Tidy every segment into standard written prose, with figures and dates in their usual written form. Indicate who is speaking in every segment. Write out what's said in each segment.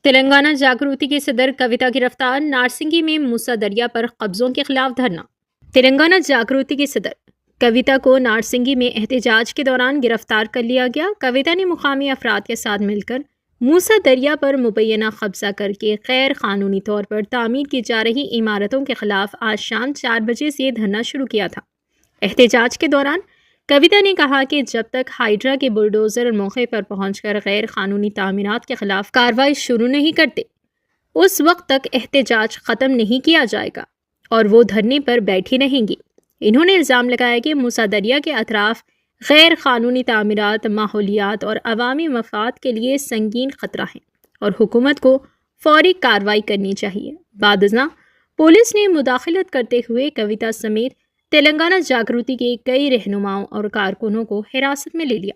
Speaker 1: तेलंगाना जागृति की सदर कविता गिरफ्तार। नारसिंगी में मूसा दरिया पर कब्जों के खिलाफ धरना। तेलंगाना जागृति की सदर कविता को नारसिंगी में एहतजाज के दौरान गिरफ्तार कर लिया गया। कविता ने मुकामी अफराद के साथ मिलकर मूसा दरिया पर मुबैना कब्जा करके गैर कानूनी तौर पर तामीर की जा रही इमारतों के खिलाफ आज शाम 4 बजे से धरना शुरू किया था। एहतजाज के दौरान कविता ने कहा कि जब तक हाइड्रा के बुलडोज़र मौके पर पहुंचकर गैर कानूनी तामीरात के खिलाफ कार्रवाई शुरू नहीं करते, उस वक्त तक एहतजाज ख़त्म नहीं किया जाएगा और वो धरने पर बैठी रहेंगी। इन्होंने इल्ज़ाम लगाया कि मूसा दरिया के अतराफ गैर कानूनी तामीरात माहौलियात और अवामी मफाद के लिए संगीन ख़तरा है और हुकूमत को फौरी कार्रवाई करनी चाहिए। बादज़ा पुलिस ने मुदाखलत करते हुए कविता समेत तेलंगाना जागृति के कई रहनुमाओं और कारकुनों को हिरासत में ले लिया।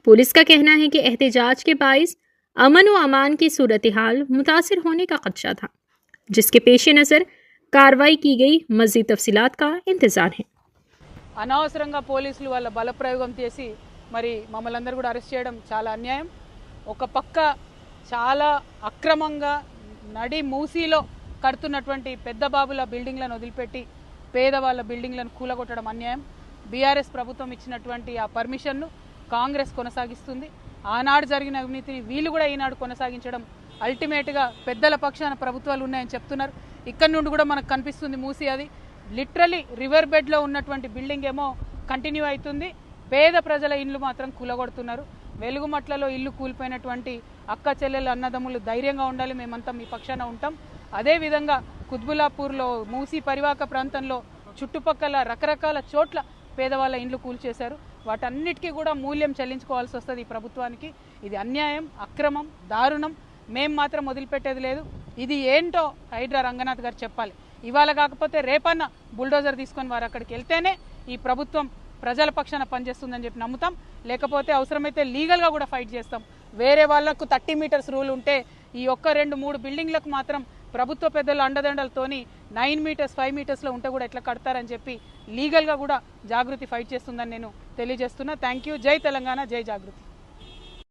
Speaker 1: पुलिस का कहना है कि एहतजाज के बाइस अमन व अमान की सूरत हाल मुतासिर होने का खदशा था, जिसके पेश नज़र कार्रवाई की गई। मज़ीद तफसीलात का इंतज़ार है।
Speaker 2: అనవసరంగా పోలీసులు వాళ్ళ బలప్రయోగం చేసి మరి మమ్మల్ని అందరూ కూడా అరెస్ట్ చేయడం చాలా అన్యాయం. ఒక పక్క చాలా అక్రమంగా నడి మూసీలో కడుతున్నటువంటి పెద్ద బాబుల బిల్డింగ్లను వదిలిపెట్టి పేదవాళ్ళ బిల్డింగ్లను కూలగొట్టడం అన్యాయం. బీఆర్ఎస్ ప్రభుత్వం ఇచ్చినటువంటి ఆ పర్మిషన్ను కాంగ్రెస్ కొనసాగిస్తుంది. ఆనాడు జరిగిన అవినీతిని వీళ్ళు కూడా ఈనాడు కొనసాగించడం అల్టిమేట్గా పెద్దల పక్షాన ప్రభుత్వాలు ఉన్నాయని చెప్తున్నారు. ఇక్కడ నుండి కూడా మనకు కనిపిస్తుంది మూసీ అది లిటరలీ రివర్ బెడ్లో ఉన్నటువంటి బిల్డింగ్ ఏమో కంటిన్యూ అవుతుంది. పేద ప్రజల ఇల్లు మాత్రం కూలగొడుతున్నారు. వెలుగుమట్లలో ఇల్లు కూలిపోయినటువంటి అక్క చెల్లెలు అన్నదమ్ములు ధైర్యంగా ఉండాలి, మేమంతా మీ పక్షాన ఉంటాం. అదేవిధంగా కుత్బుల్లాపూర్లో మూసీ పరివాహక ప్రాంతంలో చుట్టుపక్కల రకరకాల చోట్ల పేదవాళ్ళ ఇండ్లు కూల్చేశారు. వాటన్నిటికీ కూడా మూల్యం చెల్లించుకోవాల్సి వస్తుంది ఈ ప్రభుత్వానికి. ఇది అన్యాయం, అక్రమం, దారుణం. మేం మాత్రం వదిలిపెట్టేది లేదు. ఇది ఏంటో హైడ్రా రంగనాథ్ గారు చెప్పాలి. ఇవాళ కాకపోతే రేపన్న బుల్డోజర్ తీసుకొని వారు అక్కడికి వెళ్తేనే ఈ ప్రభుత్వం ప్రజల పక్షాన పనిచేస్తుందని చెప్పి నమ్ముతాం. లేకపోతే అవసరమైతే లీగల్గా కూడా ఫైట్ చేస్తాం. వేరే వాళ్లకు 30 మీటర్స్ రూల్ ఉంటే ఈ ఒక్క 2-3 బిల్డింగ్లకు మాత్రం ప్రభుత్వ పెద్దల అండదండలతోని 9 మీటర్స్ 5 మీటర్స్లో ఉంటే కూడా ఎట్లా కడతారని చెప్పి లీగల్గా కూడా జాగృతి ఫైట్ చేస్తుందని నేను తెలియజేస్తున్నా. Thank you. జై తెలంగాణ, జై జాగృతి.